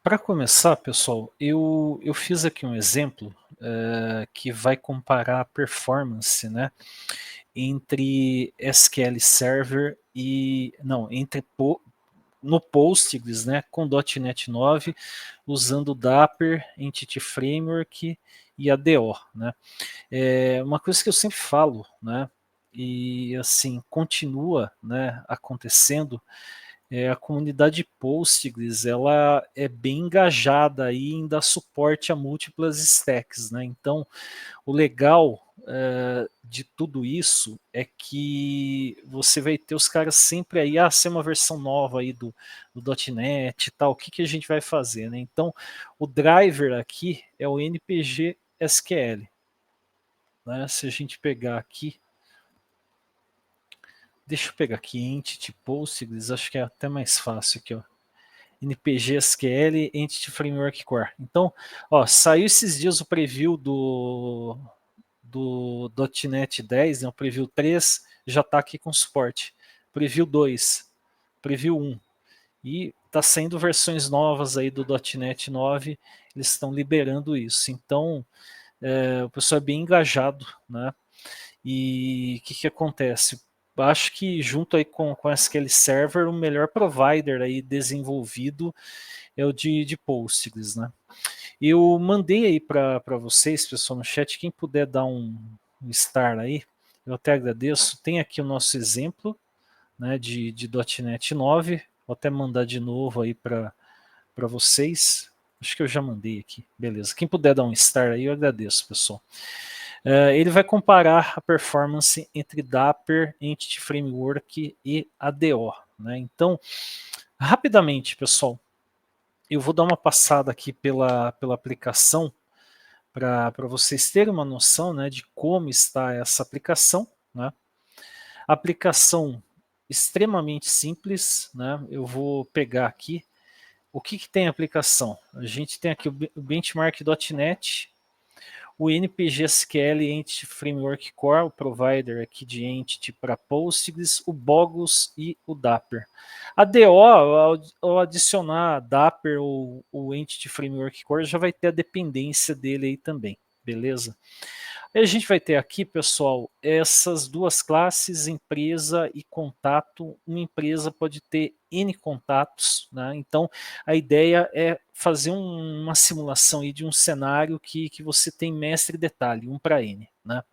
Para começar, pessoal, eu fiz aqui um exemplo que vai comparar a performance, né, entre SQL Server e não, no Postgres, né, com .NET 9, usando o Dapper, Entity Framework e a DO, né. Uma coisa que eu sempre falo, né, e assim continua, né, acontecendo, a comunidade Postgres ela é bem engajada aí em dar suporte a múltiplas stacks, né? Então, o legal de tudo isso é que você vai ter os caras sempre aí, ser uma versão nova aí do .NET e tal, o que, que a gente vai fazer, né? Então, o driver aqui é o NPG SQL, né? Se a gente pegar aqui, deixa eu pegar aqui Entity Postgres, acho que é até mais fácil aqui, ó. NPG SQL Entity Framework Core. Então, ó, saiu esses dias o preview do .NET 10, né, o preview 3 já está aqui com suporte. Preview 2, preview 1. E está saindo versões novas aí do .NET 9, eles estão liberando isso. Então, o pessoal é bem engajado, né? E o que acontece? Acho que junto aí com SQL Server, o melhor provider aí desenvolvido é o de Postgres, né? Eu mandei aí para vocês, pessoal, no chat, quem puder dar um star aí, eu até agradeço. Tem aqui o nosso exemplo, né, de .NET 9, vou até mandar de novo aí para vocês. Acho que eu já mandei aqui, beleza. Quem puder dar um star aí, eu agradeço, pessoal. Ele vai comparar a performance entre Dapper, Entity Framework e ADO, né? Então, rapidamente, pessoal, eu vou dar uma passada aqui pela aplicação para vocês terem uma noção, né, de como está essa aplicação, né? A aplicação extremamente simples, né? Eu vou pegar aqui o que tem a aplicação. A gente tem aqui o benchmark.net, o NPGSQL Entity Framework Core, o provider aqui de Entity para Postgres, o Bogus e o Dapper. A DO, ao adicionar Dapper ou o Entity Framework Core, já vai ter a dependência dele aí também, beleza? E a gente vai ter aqui, pessoal, essas duas classes, empresa e contato. Uma empresa pode ter N contatos, né? Então a ideia é fazer uma simulação aí de um cenário que você tem mestre detalhe, 1 para N, né?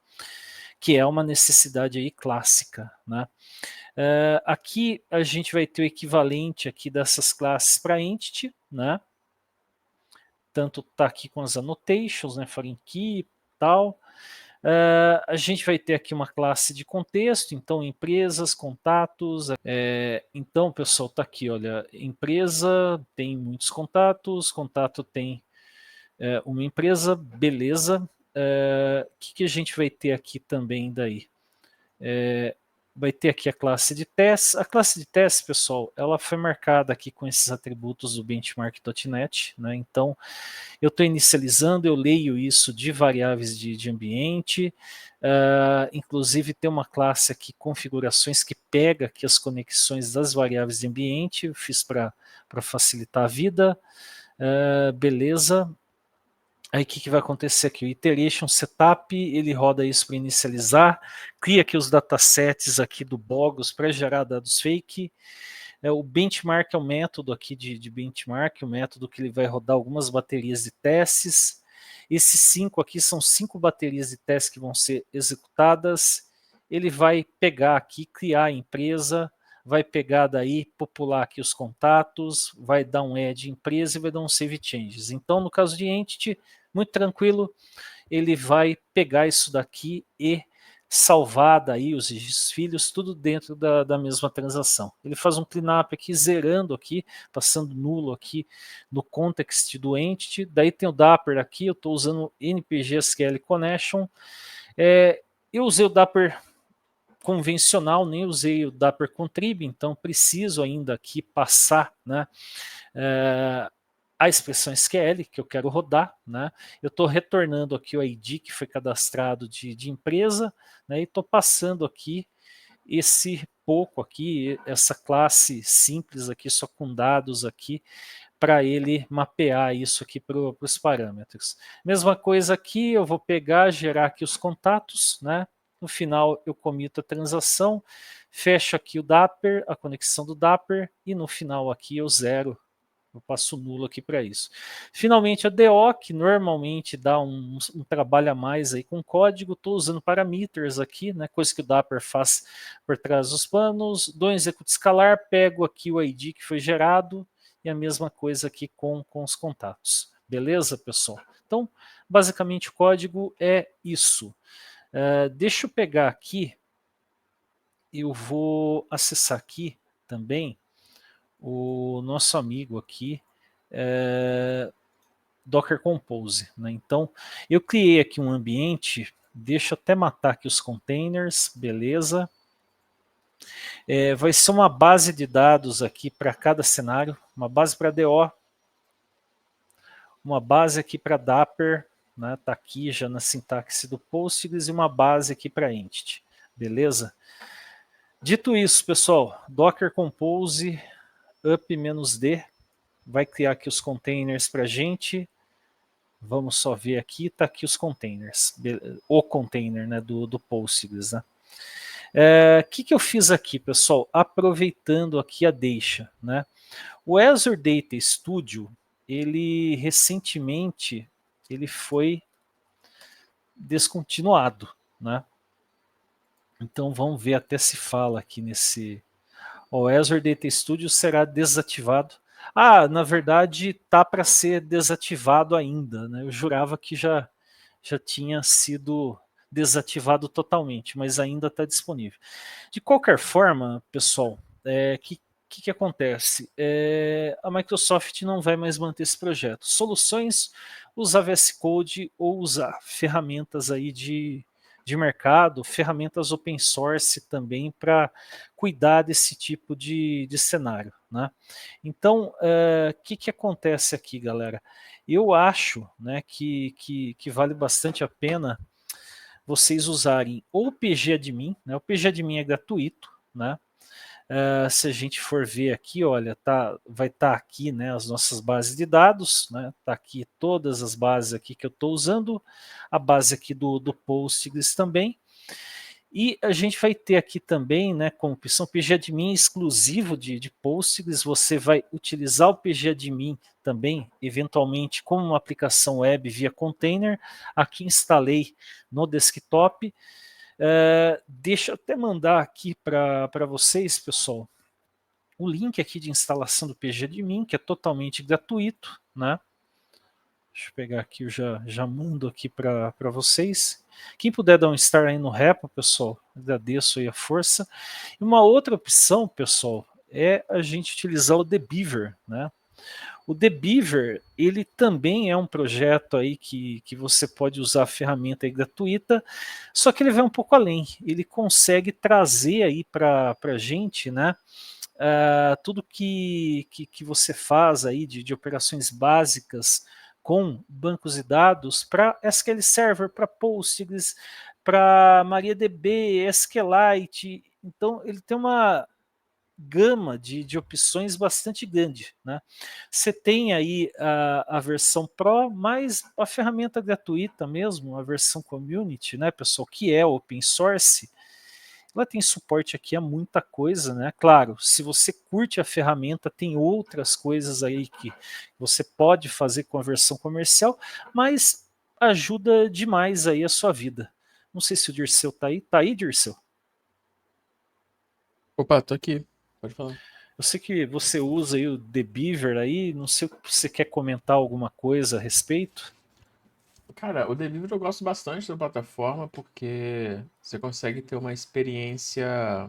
Que é uma necessidade aí clássica, né? Aqui a gente vai ter o equivalente aqui dessas classes para entity, né? Tanto tá aqui com as annotations, né? Foreign key, tal. A gente vai ter aqui uma classe de contexto, então empresas, contatos. Então, pessoal, está aqui, olha, empresa tem muitos contatos, contato tem uma empresa, beleza. O que a gente vai ter aqui também daí? Vai ter aqui a classe de testes. A classe de testes, pessoal, ela foi marcada aqui com esses atributos do benchmark.net, né? Então, eu estou inicializando, eu leio isso de variáveis de ambiente, inclusive tem uma classe aqui, configurações, que pega aqui as conexões das variáveis de ambiente, eu fiz para facilitar a vida, beleza. Aí o que vai acontecer aqui? O iteration setup, ele roda isso para inicializar, cria aqui os datasets aqui do Bogus para gerar dados fake. O benchmark é o método aqui de benchmark, o método que ele vai rodar algumas baterias de testes. Esses 5 aqui são 5 baterias de testes que vão ser executadas. Ele vai pegar aqui, criar a empresa, vai pegar daí, popular aqui os contatos, vai dar um add empresa e vai dar um save changes. Então, no caso de entity, muito tranquilo, ele vai pegar isso daqui e salvar daí os filhos, tudo dentro da mesma transação. Ele faz um cleanup aqui, zerando aqui, passando nulo aqui no context do entity, daí tem o Dapper aqui, eu estou usando NPG SQL Connection, eu usei o Dapper convencional, nem usei o Dapper Contrib, então preciso ainda aqui passar, né, a expressão SQL que eu quero rodar, né? Eu estou retornando aqui o ID que foi cadastrado de empresa, né? E estou passando aqui esse pouco aqui, essa classe simples aqui, só com dados aqui, para ele mapear isso aqui para os parâmetros. Mesma coisa aqui, eu vou pegar, gerar aqui os contatos, né? No final eu comito a transação, fecho aqui o Dapper, a conexão do Dapper, e no final aqui eu zero, eu passo nulo aqui para isso. Finalmente a DO, que normalmente dá um trabalho a mais aí com código, estou usando parameters aqui, né, coisa que o Dapper faz por trás dos panos, dou um execute escalar, pego aqui o ID que foi gerado, e a mesma coisa aqui com os contatos. Beleza, pessoal? Então, basicamente o código é isso. Deixa eu pegar aqui, eu vou acessar aqui também o nosso amigo aqui, Docker Compose. Né? Então, eu criei aqui um ambiente, deixa eu até matar aqui os containers, beleza. Vai ser uma base de dados aqui para cada cenário, uma base para DO, uma base aqui para Dapper, né? Tá aqui já na sintaxe do Postgres, e uma base aqui para Entity, beleza? Dito isso, pessoal, Docker Compose up-d vai criar aqui os containers para a gente. Vamos só ver aqui, está aqui os containers, o container, né, do Postgres. Né? Que eu fiz aqui, pessoal? Aproveitando aqui a deixa. Né? O Azure Data Studio, ele recentemente ele foi descontinuado. Né? Então vamos ver até se fala aqui nesse... O Azure Data Studio será desativado. Na verdade, tá para ser desativado ainda. Né? Eu jurava que já tinha sido desativado totalmente, mas ainda está disponível. De qualquer forma, pessoal, que acontece? A Microsoft não vai mais manter esse projeto. Soluções, usar VS Code ou usar ferramentas aí de mercado, ferramentas open source também para cuidar desse tipo de cenário. Né? Então, que acontece aqui, galera? Eu acho, né, que vale bastante a pena vocês usarem ou o pgadmin, né? O pgadmin é gratuito, né? Se a gente for ver aqui, olha, vai estar aqui, né, as nossas bases de dados, né? Tá aqui todas as bases aqui que eu estou usando, a base aqui do Postgres também. E a gente vai ter aqui também, né, como opção pgadmin exclusivo de Postgres, você vai utilizar o pgadmin também, eventualmente, como uma aplicação web via container. Aqui instalei no desktop. Deixa eu até mandar aqui para vocês, pessoal, o link aqui de instalação do pgadmin, que é totalmente gratuito, né? Deixa eu pegar aqui, eu já mando aqui para vocês. Quem puder dar um start aí no repo, pessoal, agradeço aí a força. E uma outra opção, pessoal, é a gente utilizar o Debeaver, né? O Debeaver, ele também é um projeto aí que você pode usar a ferramenta aí gratuita, só que ele vai um pouco além. Ele consegue trazer aí para a gente, né? Tudo que você faz aí de operações básicas com bancos de dados para SQL Server, para Postgres, para MariaDB, SQLite. Então, ele tem uma gama de opções bastante grande. Né? Você tem aí a versão Pro, mas a ferramenta gratuita mesmo, a versão Community, né, pessoal, que é open source, ela tem suporte aqui a muita coisa, né? Claro, se você curte a ferramenta, tem outras coisas aí que você pode fazer com a versão comercial, mas ajuda demais aí a sua vida. Não sei se o Dirceu tá aí. Tá aí, Dirceu? Opa, tô aqui. Pode falar. Eu sei que você usa aí o The Beaver aí, não sei se você quer comentar alguma coisa a respeito. Cara, o Delivery eu gosto bastante da plataforma porque você consegue ter uma experiência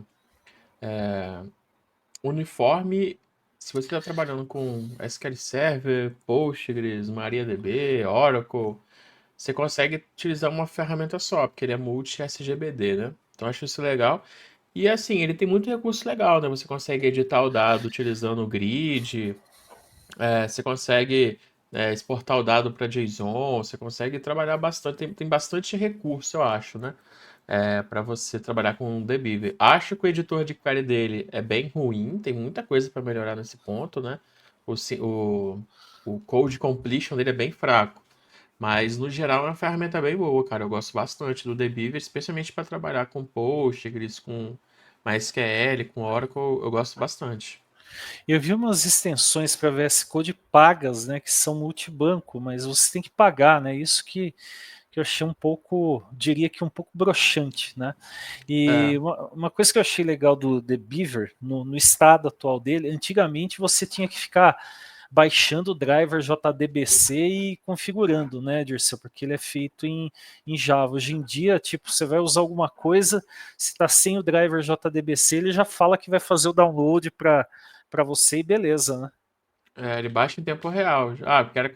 uniforme se você está trabalhando com SQL Server, Postgres, MariaDB, Oracle. Você consegue utilizar uma ferramenta só, porque ele é multi-SGBD, né? Então eu acho isso legal. E assim, ele tem muito recurso legal, né? Você consegue editar o dado utilizando o grid, você consegue exportar o dado para JSON, você consegue trabalhar bastante, tem bastante recurso, eu acho, né? Para você trabalhar com o Debiver. Acho que o editor de query dele é bem ruim, tem muita coisa para melhorar nesse ponto, né? o code completion dele é bem fraco. Mas, no geral, é uma ferramenta bem boa, cara. Eu gosto bastante do Debiver, especialmente para trabalhar com Postgres, com MySQL, com Oracle, eu gosto bastante. Eu vi umas extensões para VS Code pagas, né, que são multibanco, mas você tem que pagar, né? Isso que eu achei um pouco, diria que um pouco broxante, né? É, E uma coisa que eu achei legal do The Beaver, no estado atual dele, antigamente você tinha que ficar baixando o driver JDBC e configurando, né, Dirceu, porque ele é feito em Java. Hoje em dia, tipo, você vai usar alguma coisa, se está sem o driver JDBC, ele já fala que vai fazer o download para você e beleza, né? ele baixa em tempo real. Ah, quer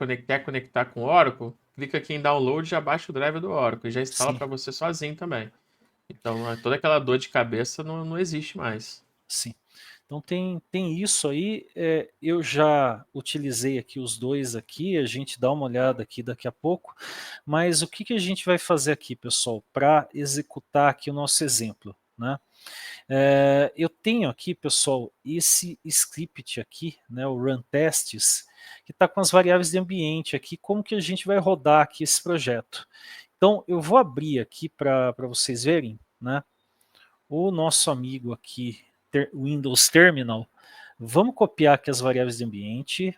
conectar com o Oracle? Clica aqui em download, já baixa o driver do Oracle e já instala Sim, para você sozinho também. Então, toda aquela dor de cabeça não existe mais. sim. Então tem isso aí, eu já utilizei aqui os dois aqui, a gente dá uma olhada aqui daqui a pouco, mas o que a gente vai fazer aqui, pessoal, para executar aqui o nosso exemplo, né? Eu tenho aqui, pessoal, esse script aqui, né, o run tests, que está com as variáveis de ambiente aqui, como que a gente vai rodar aqui esse projeto. Então eu vou abrir aqui para vocês verem, né, o nosso amigo aqui, Windows Terminal. Vamos copiar aqui as variáveis de ambiente.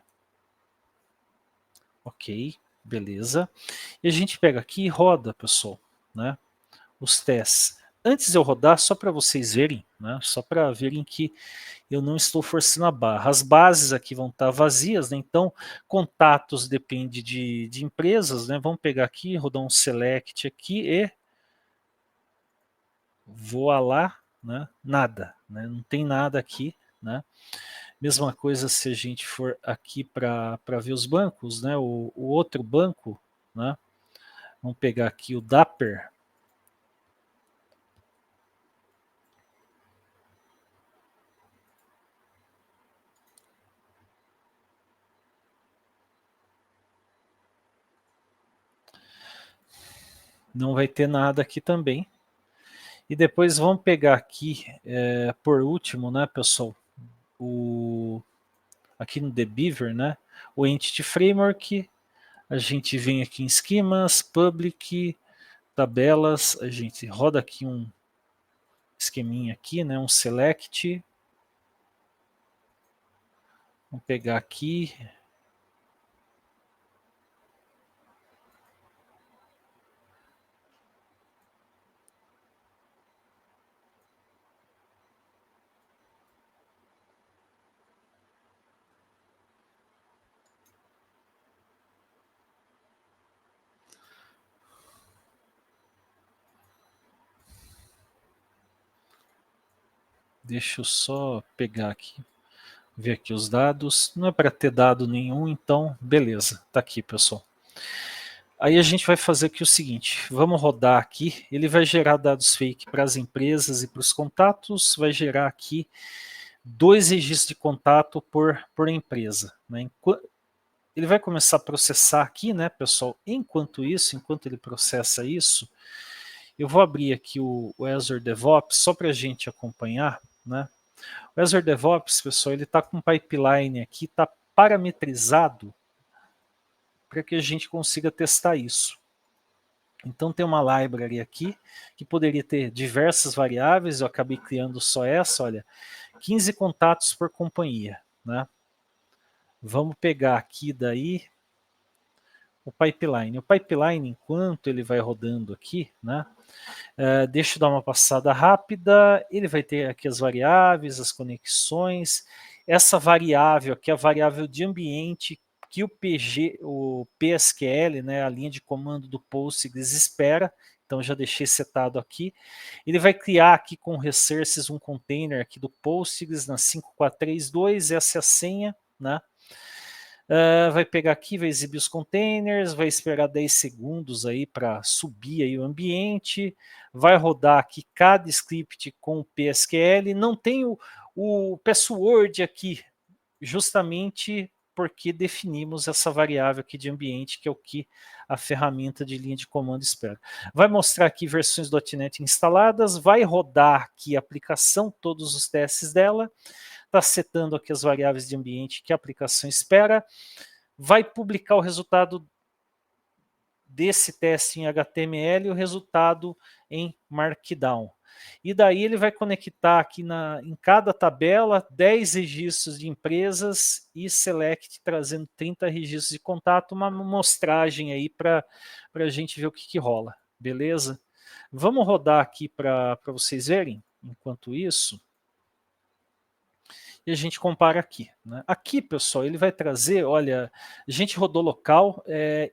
Ok, beleza. E a gente pega aqui e roda, pessoal, né, os testes. Antes de eu rodar, só para vocês verem, né, só para verem que eu não estou forçando a barra. As bases aqui vão estar vazias, né, então contatos depende de empresas, né, vamos pegar aqui, rodar um select aqui e voa lá, né, nada, né, não tem nada aqui, né. Mesma coisa se a gente for aqui para ver os bancos, né? O outro banco, né? Vamos pegar aqui o Dapper. Não vai ter nada aqui também. E depois vamos pegar aqui, por último, né, pessoal? Aqui no The Beaver, né? O Entity Framework. A gente vem aqui em esquemas, public, tabelas. A gente roda aqui um esqueminha aqui, né? Um select. Vamos pegar aqui. Deixa eu só pegar aqui, ver aqui os dados. Não é para ter dado nenhum, então beleza. Tá aqui, pessoal. Aí a gente vai fazer aqui o seguinte, vamos rodar aqui, ele vai gerar dados fake para as empresas e para os contatos, vai gerar aqui 2 registros de contato por empresa, né? Ele vai começar a processar aqui, né, pessoal? Enquanto isso, enquanto ele processa isso, eu vou abrir aqui o Azure DevOps só para a gente acompanhar, né? O Azure DevOps, pessoal, ele está com um pipeline aqui, está parametrizado para que a gente consiga testar isso. Então tem uma library aqui que poderia ter diversas variáveis, eu acabei criando só essa, olha, 15 contatos por companhia, né? Vamos pegar aqui daí o pipeline. O pipeline, enquanto ele vai rodando aqui, né? Deixa eu dar uma passada rápida. Ele vai ter aqui as variáveis, as conexões. Essa variável aqui é a variável de ambiente que o PSQL, né, a linha de comando do Postgres espera. Então já deixei setado aqui. Ele vai criar aqui com resources um container aqui do Postgres na 5432, essa é a senha, né? Vai pegar aqui, vai exibir os containers, vai esperar 10 segundos aí para subir aí o ambiente, vai rodar aqui cada script com o PSQL, não tem o password aqui, justamente porque definimos essa variável aqui de ambiente, que é o que a ferramenta de linha de comando espera. Vai mostrar aqui versões do .NET instaladas, vai rodar aqui a aplicação, todos os testes dela, está setando aqui as variáveis de ambiente que a aplicação espera, vai publicar o resultado desse teste em HTML e o resultado em Markdown. E daí ele vai conectar aqui em cada tabela 10 registros de empresas e select trazendo 30 registros de contato, uma amostragem aí para a gente ver o que rola, beleza? Vamos rodar aqui para vocês verem, enquanto isso. E a gente compara aqui. Né? Aqui, pessoal, ele vai trazer, olha, a gente rodou local,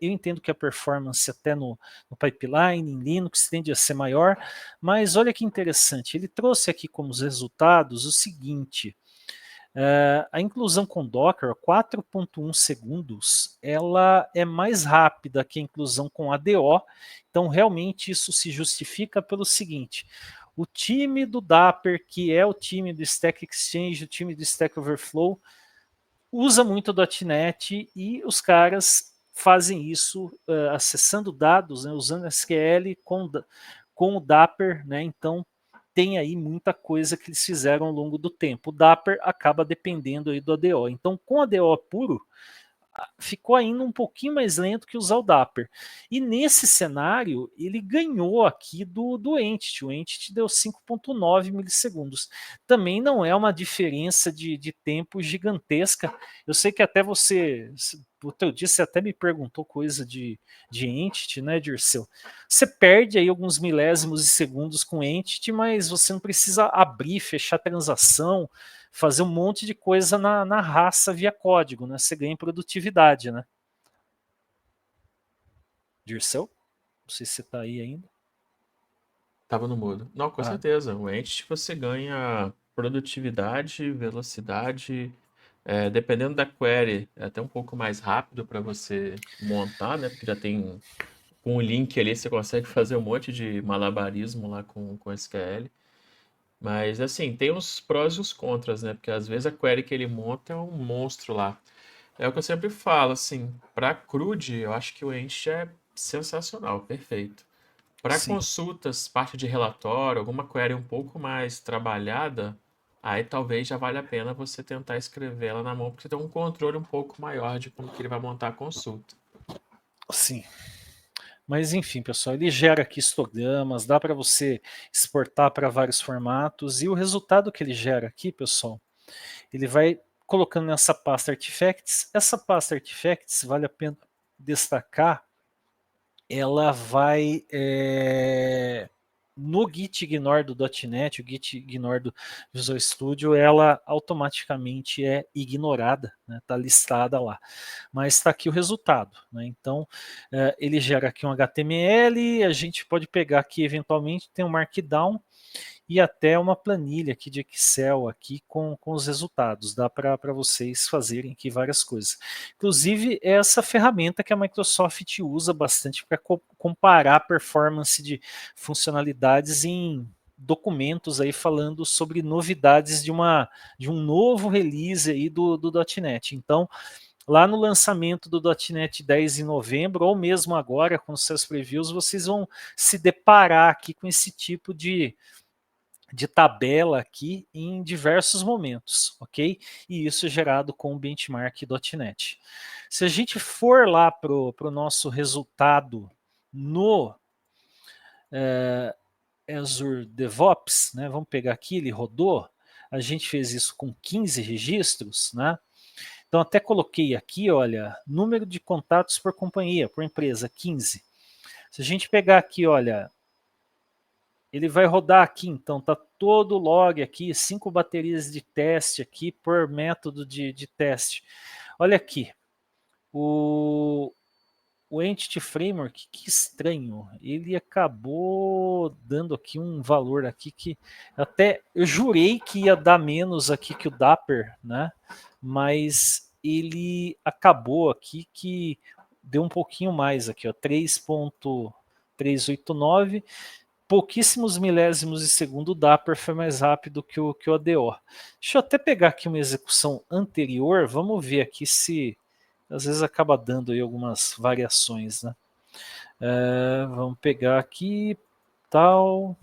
eu entendo que a performance até no pipeline, em Linux, tende a ser maior, mas olha que interessante, ele trouxe aqui como os resultados o seguinte, a inclusão com Docker, 4.1 segundos, ela é mais rápida que a inclusão com ADO, então realmente isso se justifica pelo seguinte, o time do Dapper, que é o time do Stack Exchange, o time do Stack Overflow, usa muito o .NET e os caras fazem isso acessando dados, né, usando SQL com o Dapper, né, então tem aí muita coisa que eles fizeram ao longo do tempo. O Dapper acaba dependendo aí do ADO. Então, com ADO puro, ficou ainda um pouquinho mais lento que usar o Dapper. E nesse cenário, ele ganhou aqui do Entity. O Entity deu 5.9 milissegundos. Também não é uma diferença de tempo gigantesca. Eu sei que até você, outro dia você até me perguntou coisa de Entity, né, Dirceu? Você perde aí alguns milésimos de segundos com Entity, mas você não precisa abrir, fechar transação, fazer um monte de coisa na raça via código, né? Você ganha em produtividade, né? Dirceu? Não sei se você está aí ainda. Tava no mudo. Não, com certeza. O Entity você ganha produtividade, velocidade, dependendo da query, é até um pouco mais rápido para você montar, né? Porque já tem com o link ali você consegue fazer um monte de malabarismo lá com SQL. Mas assim, tem os prós e os contras, né? Porque às vezes a query que ele monta é um monstro lá. É o que eu sempre falo, assim, para CRUD, eu acho que o Entity é sensacional, perfeito. Para Sim. consultas, parte de relatório, alguma query um pouco mais trabalhada, aí talvez já valha a pena você tentar escrever ela na mão, porque você tem um controle um pouco maior de como que ele vai montar a consulta. Sim. Mas enfim, pessoal, ele gera aqui histogramas, dá para você exportar para vários formatos, e o resultado que ele gera aqui, pessoal, ele vai colocando nessa pasta artifacts. Essa pasta artifacts, vale a pena destacar, ela vai no git ignore do .NET, o git ignore do Visual Studio, ela automaticamente é ignorada, né, tá listada lá. Mas está aqui o resultado, né, então ele gera aqui um HTML, a gente pode pegar aqui eventualmente, tem um Markdown, e até uma planilha aqui de Excel aqui com os resultados. Dá para vocês fazerem aqui várias coisas. Inclusive, é essa ferramenta que a Microsoft usa bastante para comparar a performance de funcionalidades em documentos aí falando sobre novidades de um novo release aí do .NET. Então, lá no lançamento do .NET 10 em novembro, ou mesmo agora com os seus previews, vocês vão se deparar aqui com esse tipo de tabela aqui em diversos momentos, ok? E isso é gerado com o benchmark.net. Se a gente for lá para o nosso resultado no Azure DevOps, né? Vamos pegar aqui, ele rodou, a gente fez isso com 15 registros, né? Então até coloquei aqui, olha, número de contatos por companhia, por empresa, 15. Se a gente pegar aqui, olha, ele vai rodar aqui, então tá todo o log aqui, 5 baterias de teste aqui por método de teste. Olha aqui, o Entity Framework, que estranho, ele acabou dando aqui um valor aqui que até eu jurei que ia dar menos aqui que o Dapper, né? Mas ele acabou aqui que deu um pouquinho mais aqui, ó, 3.389, pouquíssimos milésimos de segundo, o Dapper foi mais rápido que o ADO. Deixa eu até pegar aqui uma execução anterior, vamos ver aqui se às vezes acaba dando aí algumas variações, né? Vamos pegar aqui, tal.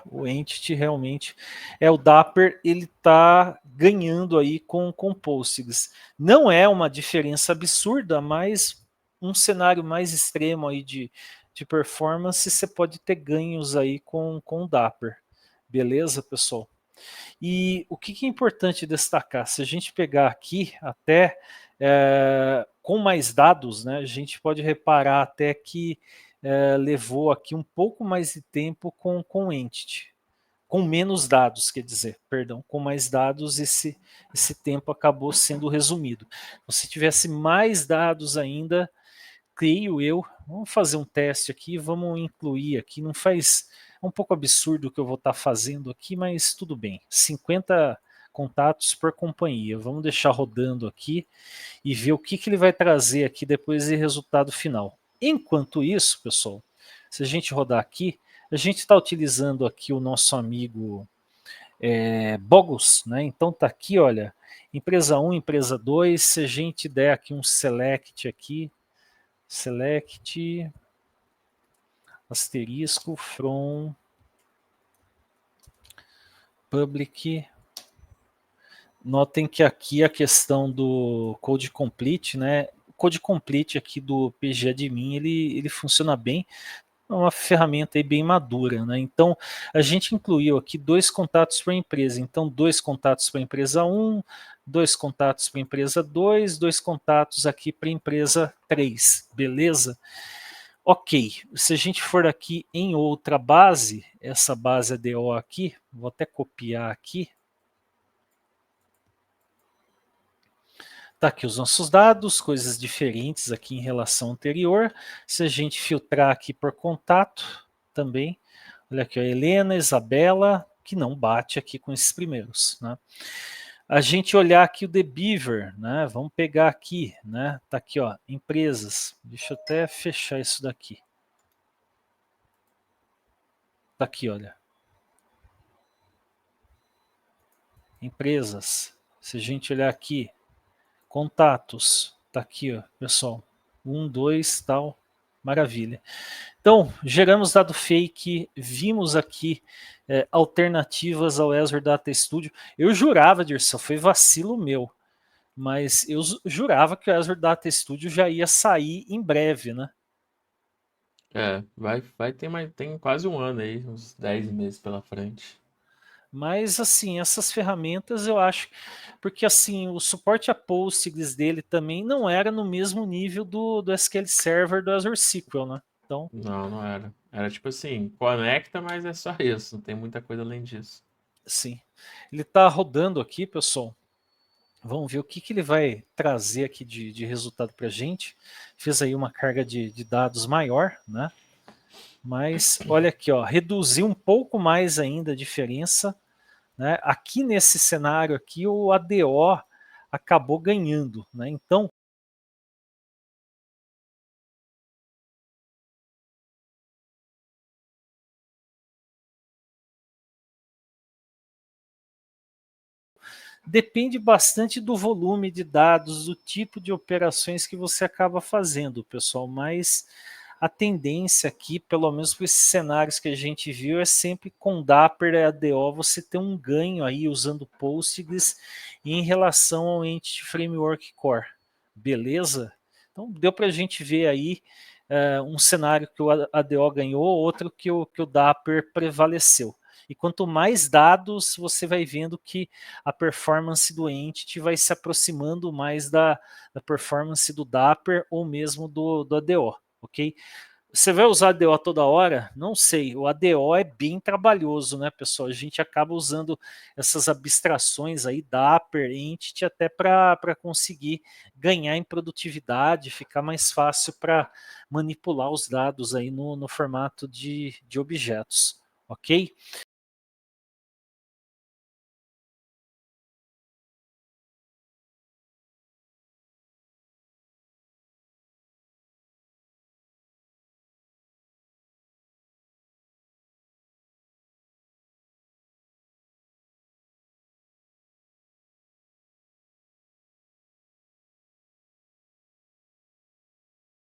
O Entity realmente o Dapper, ele está ganhando aí com Postgres. Não é uma diferença absurda, mas um cenário mais extremo aí de performance, você pode ter ganhos aí com o Dapper. Beleza, pessoal? E o que é importante destacar? Se a gente pegar aqui até com mais dados, né, a gente pode reparar até que levou aqui um pouco mais de tempo com Entity. Com menos dados, quer dizer, perdão, com mais dados esse tempo acabou sendo resumido. Então, se tivesse mais dados ainda, creio eu, vamos fazer um teste aqui, vamos incluir aqui, não faz, é um pouco absurdo o que eu vou estar fazendo aqui, mas tudo bem, 50 contatos por companhia, vamos deixar rodando aqui e ver o que ele vai trazer aqui depois de resultado final. Enquanto isso, pessoal, se a gente rodar aqui, a gente está utilizando aqui o nosso amigo Bogus, né? Então tá aqui, olha, empresa 1, empresa 2, se a gente der aqui um select aqui, select asterisco from public. Notem que aqui a questão do code complete, né? O code complete aqui do pgadmin, ele funciona bem, é uma ferramenta aí bem madura, né? Então a gente incluiu aqui 2 contatos para a empresa, então 2 contatos para a empresa 1, 2 contatos para a empresa 2, 2 contatos aqui para a empresa 3, beleza? Ok, se a gente for aqui em outra base, essa base ADO aqui, vou até copiar aqui. Tá aqui os nossos dados, coisas diferentes aqui em relação ao anterior. Se a gente filtrar aqui por contato também, olha aqui a Helena, Isabela, que não bate aqui com esses primeiros, né? A gente olhar aqui o The Beaver, né? Vamos pegar aqui, né? Tá aqui, ó, empresas. Deixa eu até fechar isso daqui. Tá aqui, olha. Empresas. Se a gente olhar aqui, contatos, tá aqui, ó, pessoal. 1, 2, tal, maravilha. Então, geramos dado fake, vimos aqui alternativas ao Azure Data Studio. Eu jurava, Dirceu, foi vacilo meu, mas eu jurava que o Azure Data Studio já ia sair em breve, né? Vai ter mais, tem quase um ano aí, uns 10 meses pela frente. Mas, assim, essas ferramentas eu acho, porque, assim, o suporte a Postgres dele também não era no mesmo nível do SQL Server do Azure SQL, né? Então, Não, não era. Era tipo assim, conecta, mas é só isso, não tem muita coisa além disso. sim. Ele está rodando aqui, pessoal. Vamos ver o que ele vai trazer aqui de resultado para a gente. Fez aí uma carga de dados maior, né? Mas olha aqui, ó, reduziu um pouco mais ainda a diferença, né? Aqui nesse cenário aqui, o ADO acabou ganhando, né? Então, depende bastante do volume de dados, do tipo de operações que você acaba fazendo, pessoal, mas a tendência aqui, pelo menos para esses cenários que a gente viu, é sempre com Dapper e ADO você ter um ganho aí usando Postgres em relação ao Entity Framework Core. Beleza? Então deu para a gente ver aí um cenário que o ADO ganhou, outro que o Dapper prevaleceu. E quanto mais dados, você vai vendo que a performance do Entity vai se aproximando mais da performance do Dapper ou mesmo do ADO, ok? Você vai usar ADO toda hora? Não sei. O ADO é bem trabalhoso, né, pessoal? A gente acaba usando essas abstrações aí, Dapper, Entity, até para conseguir ganhar em produtividade, ficar mais fácil para manipular os dados aí no formato de objetos, ok?